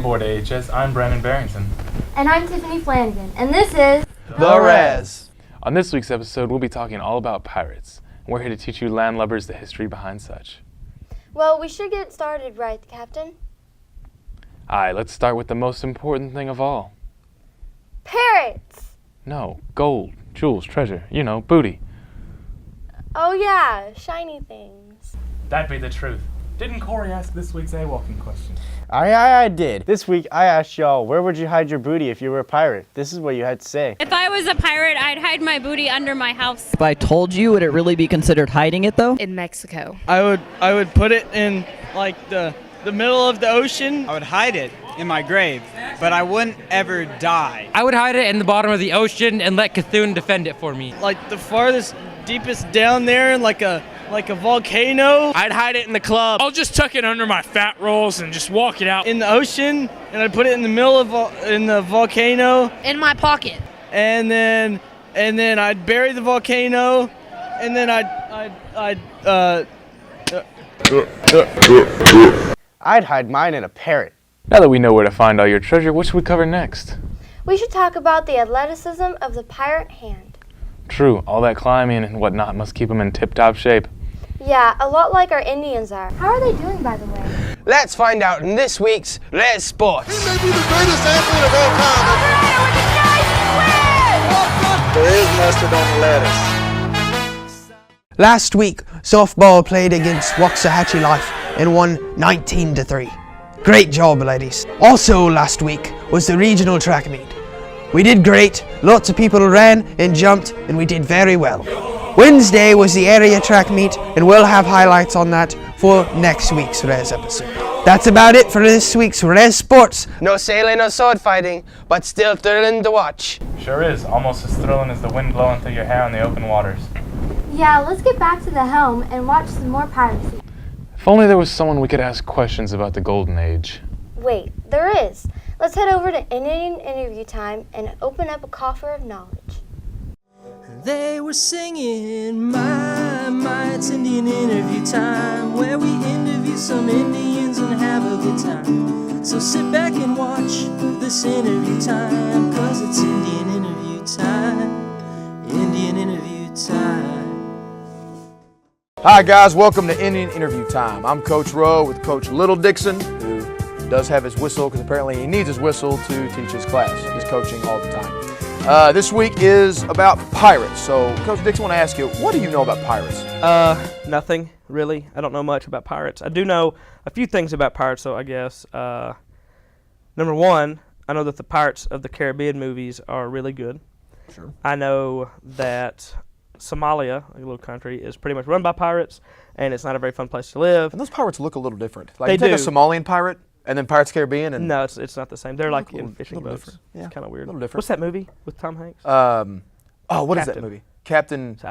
aboard AHS. I'm Brandon Barrington. And I'm Tiffany Flanagan, and this is The REZ. On this week's episode, we'll be talking all about pirates. We're here to teach you landlubbers the history behind such. Well, we should get started, right, Captain? Aye, let's start with the most important thing of all. Parrots! No, gold, jewels, treasure, booty. Oh yeah, shiny things. That'd be the truth. Didn't Corey ask this week's AWalking question? I did. This week I asked y'all, where would you hide your booty if you were a pirate? This is what you had to say. If I was a pirate, I'd hide my booty under my house. If I told you, would it really be considered hiding it though? In Mexico. I would put it in like the middle of the ocean. I would hide it in my grave, but I wouldn't ever die. I would hide it in the bottom of the ocean and let Cthulhu defend it for me. Like the farthest, deepest down there in like a volcano. I'd hide it in the club. I'll just tuck it under my fat rolls and just walk it out. In the ocean, and I'd put it in the middle of in the volcano. In my pocket. And then I'd bury the volcano, and then I'd hide mine in a parrot. Now that we know where to find all your treasure, what should we cover next? We should talk about the athleticism of the pirate hand. True, all that climbing and whatnot must keep them in tip-top shape. Yeah, a lot like our Indians are. How are they doing, by the way? Let's find out in this week's REZ Sports. He may be the greatest athlete of all time. Alvarado with a nice win! There is mustard on the lettuce. Last week, softball played against Waxahachie Life and won 19-3. Great job, ladies. Also last week was the regional track meet. We did great, lots of people ran and jumped, and we did very well. Wednesday was the area track meet, and we'll have highlights on that for next week's REZ episode. That's about it for this week's REZ Sports. No sailing or sword fighting, but still thrilling to watch. Sure is, almost as thrilling as the wind blowing through your hair on the open waters. Yeah, let's get back to the helm and watch some more piracy. If only there was someone we could ask questions about the Golden Age. Wait, there is. Let's head over to Indian interview time and open up a coffer of knowledge. They were singing, my, it's Indian interview time, where we interview some Indians and have a good time. So sit back and watch this interview time, 'cause it's Indian interview time, Indian interview time. Hi guys, welcome to Indian Interview Time. I'm Coach Rowe with Coach Little Dixon, who does have his whistle because apparently he needs his whistle to teach his class. He's coaching all the time. This week is about pirates. So, Coach Dixon, I want to ask you, what do you know about pirates? Nothing really. I don't know much about pirates. I do know a few things about pirates, though. I guess number one, I know that the Pirates of the Caribbean movies are really good. Sure. I know that Somalia, a little country, is pretty much run by pirates, and it's not a very fun place to live. And those pirates look a little different. Like They you take a do. Somalian pirate and then Pirates of the Caribbean, and No, it's not the same. They're like in fishing little boats. different. Yeah, It's kind of weird. a little different. What's that movie with Tom Hanks? What is that Captain. movie? Captain. So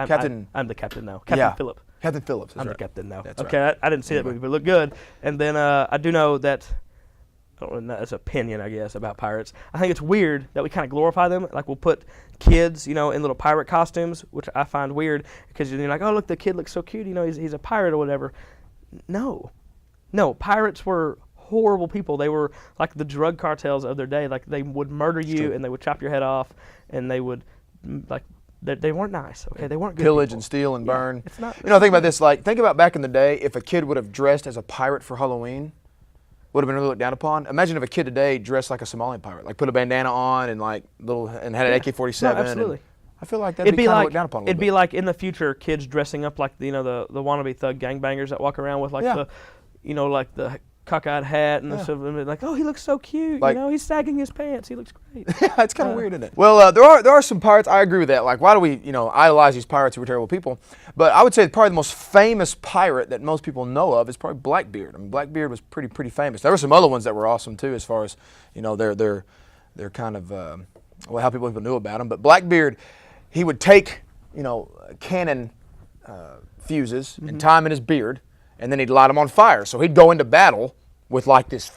I'm the captain now. Captain Yeah. Phillip. Captain Phillips. That's I'm right. the captain now. That's Okay, right. I didn't see that movie, but it looked good. And then I do know that, I don't know, that's an opinion, I guess, about pirates. I think it's weird that we kind of glorify them. Like we'll put kids, in little pirate costumes, which I find weird because you're like, oh, look, the kid looks so cute. He's a pirate or whatever. No, pirates were horrible people. They were like the drug cartels of their day. Like they would murder you and they would chop your head off and they would they weren't nice. Okay, they weren't good Pillage people. and steal and burn. It's not. Think about this. Like, think about back in the day, if a kid would have dressed as a pirate for Halloween, would have been really looked down upon. Imagine if a kid today dressed like a Somalian pirate, like put a bandana on and had an AK-47. No, absolutely. I feel like that'd be kind of looked down upon a little It'd be like in the future, kids dressing up like the wannabe thug gangbangers that walk around with like the cockeyed hat and stuff, and like, oh, he looks so cute. He's sagging his pants. He looks great. Yeah, it's kind of weird, isn't it? Well, there are some pirates. I agree with that. Like, why do we, idolize these pirates who are terrible people? But I would say probably the most famous pirate that most people know of is probably Blackbeard. I mean, Blackbeard was pretty famous. There were some other ones that were awesome too, as far as they're kind of how people knew about them. But Blackbeard, he would take cannon fuses and tie them in his beard, and then he'd light them on fire. So he'd go into battle with like this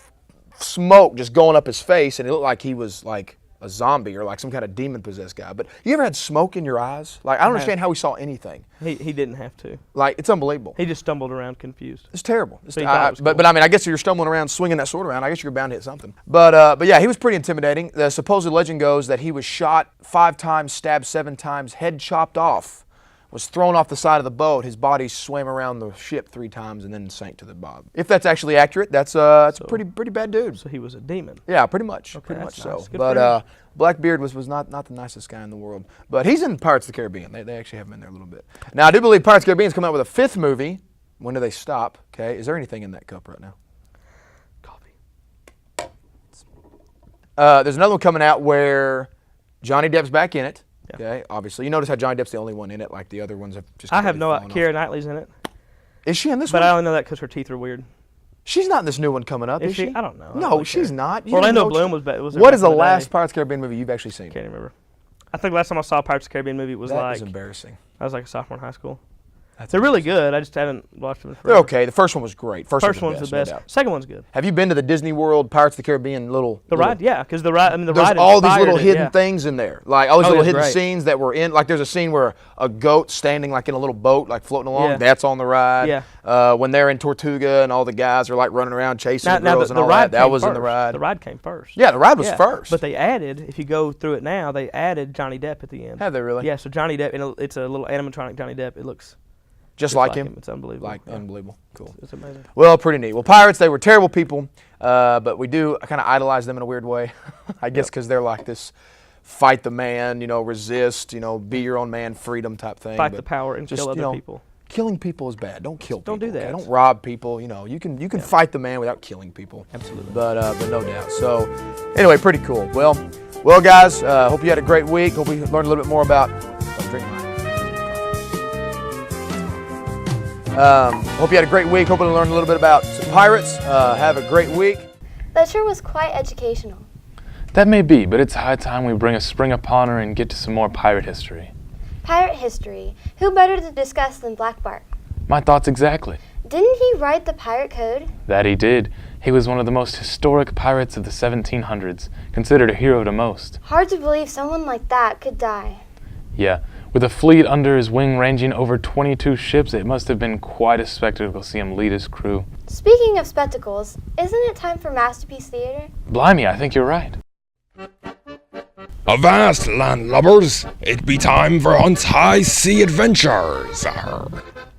smoke just going up his face, and it looked like he was like a zombie or like some kind of demon-possessed guy. But you ever had smoke in your eyes? Like, I don't understand how he saw anything. He didn't have to. Like, it's unbelievable. He just stumbled around confused. It's terrible. But he thought it was cool. But I mean, I guess if you're stumbling around, swinging that sword around, I guess you're bound to hit something. But yeah, he was pretty intimidating. The supposed legend goes that he was shot 5 times, stabbed 7 times, head chopped off, was thrown off the side of the boat. His body swam around the ship 3 times and then sank to the bottom. If that's actually accurate, that's a pretty bad dude. So he was a demon. Yeah, pretty much. Okay, pretty much that's so. nice. Good But Blackbeard was not the nicest guy in the world. But he's in Pirates of the Caribbean. They actually have him in there a little bit. Now, I do believe Pirates of the Caribbean's coming out with a 5th movie. When do they stop? Okay, is there anything in that cup right now? Coffee. There's another one coming out where Johnny Depp's back in it. Okay, obviously. You notice how Johnny Depp's the only one in it, like the other ones have just I have no fallen off. Keira Knightley's in it. Is she in this but one? I only know that because her teeth are weird. She's not in this new one coming up, is she? I don't know. No, she's not. You Orlando don't know Bloom was there. What is the last Pirates of the Caribbean movie you've actually seen? Can't remember. I think last time I saw a Pirates of the Caribbean movie was That is embarrassing. I was like a sophomore in high school. They're really good. I just haven't watched them forever. They're okay. The first one was great. First one's the best. no doubt. Second one's good. Have you been to the Disney World Pirates of the Caribbean ride? Yeah, because the ride. I mean, the there's ride. all these little inspired it, hidden yeah. things in there, like all these Oh, little it's hidden great. scenes that were in. Like there's a scene where a goat standing like in a little boat, like floating along. Yeah. That's on the ride. Yeah. When they're in Tortuga and all the guys are like running around chasing Now girls the and all ride that. That came was in the first. ride. The ride came first. Yeah, the ride was first. But they added, if you go through it now, they added Johnny Depp at the end. Have they really? Yeah. So Johnny Depp, it's a little animatronic Johnny Depp. It looks. Just like him. It's unbelievable. Unbelievable. Cool. It's amazing. Well, pretty neat. Well, pirates, they were terrible people, but we do kind of idolize them in a weird way. I guess because they're like this fight the man, resist, be your own man, freedom type thing. Fight but the power and just, kill other people. Killing people is bad. Don't kill people. Don't do that. Okay? Don't rob people. You can fight the man without killing people. Absolutely. But no doubt. So anyway, pretty cool. Well, guys, hope you had a great week. Hope we learned a little bit more about. Hope you had a great week. Hope you learned a little bit about some pirates. Have a great week. That sure was quite educational. That may be, but it's high time we bring a spring upon her and get to some more pirate history. Pirate history. Who better to discuss than Black Bart? My thoughts exactly. Didn't he write the pirate code? That he did. He was one of the most historic pirates of the 1700s, considered a hero to most. Hard to believe someone like that could die. Yeah, with a fleet under his wing ranging over 22 ships, it must have been quite a spectacle to see him lead his crew. Speaking of spectacles, isn't it time for Masterpiece Theater? Blimey, I think you're right. Avast, landlubbers! It be time for Hunt's High Sea Adventures!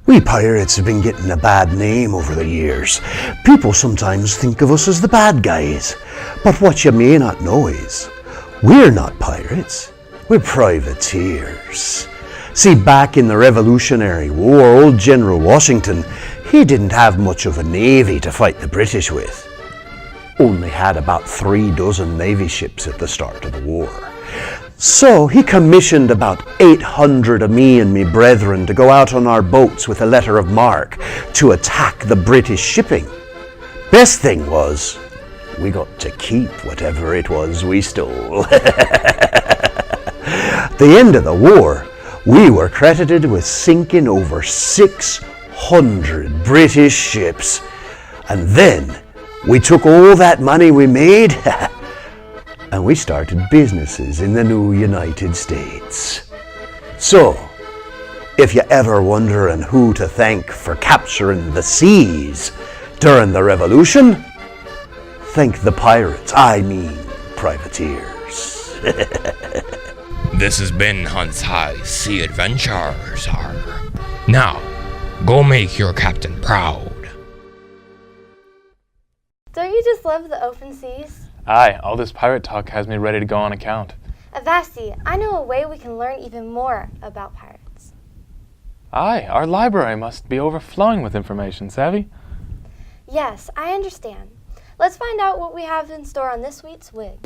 We pirates have been getting a bad name over the years. People sometimes think of us as the bad guys. But what you may not know is, we're not pirates. We're privateers. See, back in the Revolutionary War, old General Washington, he didn't have much of a navy to fight the British with. Only had about 3 dozen navy ships at the start of the war. So he commissioned about 800 of me and me brethren to go out on our boats with a letter of marque to attack the British shipping. Best thing was, we got to keep whatever it was we stole. At the end of the war, we were credited with sinking over 600 British ships. And then we took all that money we made and we started businesses in the new United States. So, if you ever wondering who to thank for capturing the seas during the Revolution, thank the pirates, I mean privateers. This has been Hunt's High Sea Adventures. Now, go make your captain proud. Don't you just love the open seas? Aye, all this pirate talk has me ready to go on account. Avasti, I know a way we can learn even more about pirates. Aye, our library must be overflowing with information, savvy? Yes, I understand. Let's find out what we have in store on this week's Wig.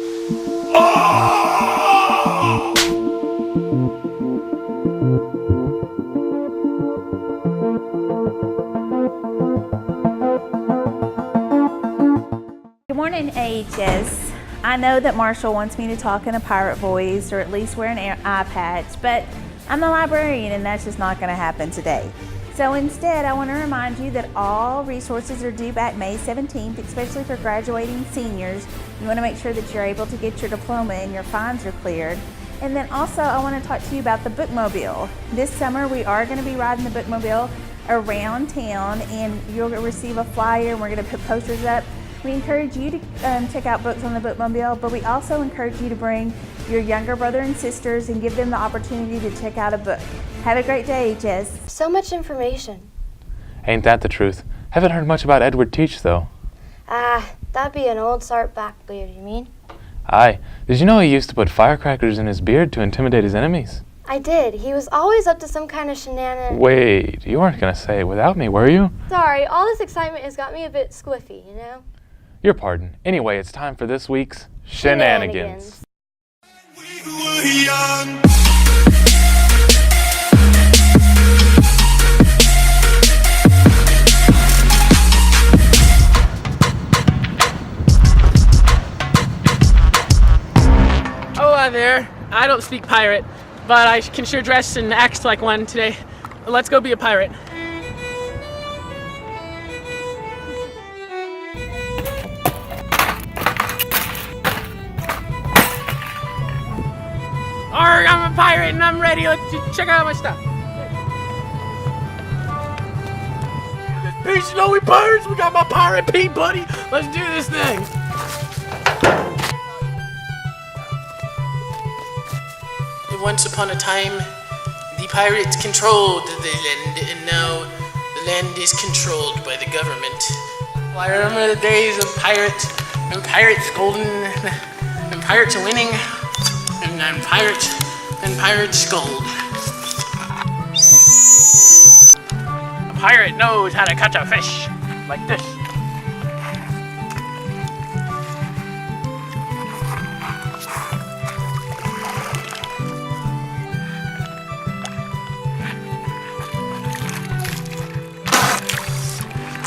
Good morning, AHS. I know that Marshall wants me to talk in a pirate voice or at least wear an eye patch, but I'm the librarian and that's just not going to happen today. So instead, I want to remind you that all resources are due back May 17th, especially for graduating seniors. You want to make sure that you're able to get your diploma and your fines are cleared. And then also, I want to talk to you about the bookmobile. This summer, we are going to be riding the bookmobile around town, and you'll receive a flyer, and we're going to put posters up. We encourage you to check out books on the bookmobile, but we also encourage you to bring your younger brother and sisters and give them the opportunity to check out a book. Have a great day, Jess. So much information. Ain't that the truth? Haven't heard much about Edward Teach, though. That'd be an old Sart Blackbeard, you mean? Aye. Did you know he used to put firecrackers in his beard to intimidate his enemies? I did. He was always up to some kind of shenanigan. Wait, you weren't gonna say it without me, were you? Sorry, all this excitement has got me a bit squiffy, you know? Your pardon. Anyway, it's time for this week's Shenanigans. Oh, hi there. I don't speak pirate, but I can sure dress and act like one today. Let's go be a pirate. Arrgh, I'm a pirate and I'm ready. Let's check out my stuff. Peace, you know we pirates. We got my pirate Pete, buddy. Let's do this thing. Once upon a time, the pirates controlled the land, and now the land is controlled by the government. Well, I remember the days of pirates, and pirates golden, and pirates winning, and pirates gold. A pirate knows how to catch a fish, like this.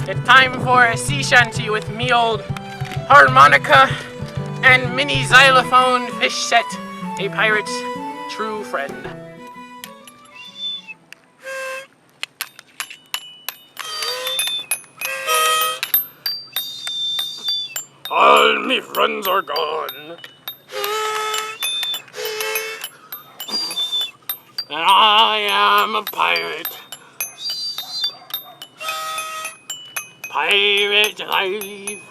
It's time for a sea shanty with me old harmonica and mini xylophone fish set, a pirate's true friend. All me friends are gone, and I am a pirate. Pirate life.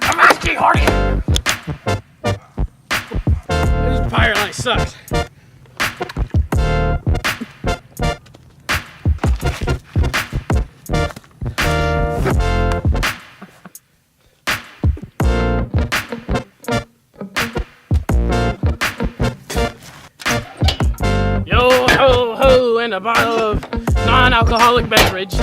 I'm asking Hardy. This pirate life sucks. And a bottle of non-alcoholic beverage.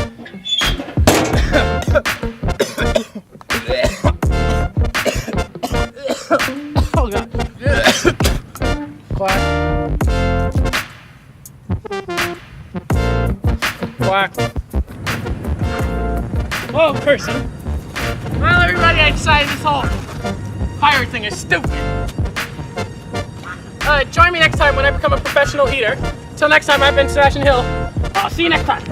Oh god. Quack. Quack. Oh, person. Well, everybody, I decided this whole pirate thing is stupid. Join me next time when I become a professional eater. Till next time, I've been Sebastian Hill. I'll see you next time.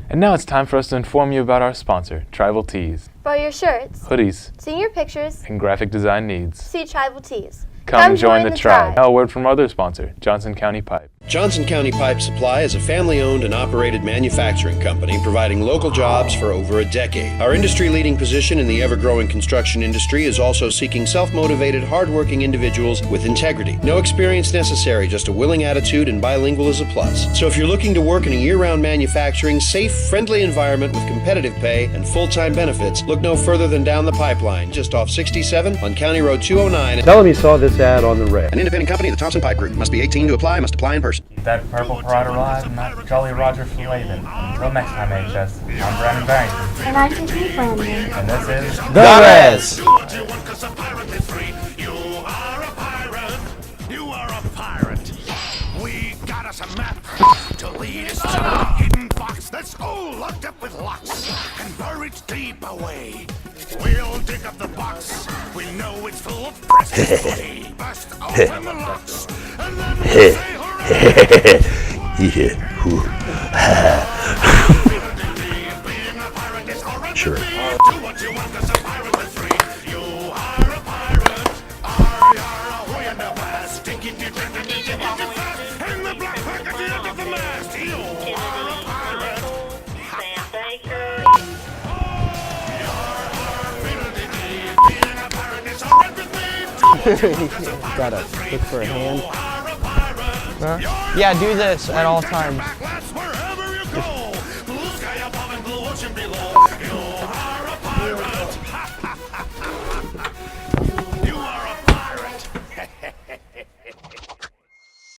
And now it's time for us to inform you about our sponsor, Tribal Tees. For your shirts, hoodies, senior pictures, and graphic design needs. see Tribal Tees. Come join the tribe. Now a word from our other sponsor, Johnson County Pipe. Johnson County Pipe Supply is a family-owned and operated manufacturing company providing local jobs for over a decade. Our industry-leading position in the ever-growing construction industry is also seeking self-motivated, hard-working individuals with integrity. No experience necessary, just a willing attitude, and bilingual is a plus. So if you're looking to work in a year-round manufacturing, safe, friendly environment with competitive pay and full-time benefits, look no further than down the pipeline, just off 67 on County Road 209. Tell him you saw this ad on the REZ. An independent company, the Thompson Pipe Group. Must be 18 to apply, must apply in person. Keep that purple parade alive and that Jolly Roger Flavin. Until next time, HS, I'm Brandon Barrington. And I'm Tiffany Flanders. And this is The REZ. You are a pirate. We got sweetest hidden box that's all locked up with locks and buried deep away. We'll dig up the box. We know it's full of precious booty. Bust open the locks and then we'll say hooray. Being a pirate is horrible. Sure. Do what you want 'cause a pirate is free. You are a pirate. Who you never asked. Stinky dip, fast. And the black pack at the end of the mast. You are a pirate. Gotta look for a hand. Huh? Yeah, do this at all times.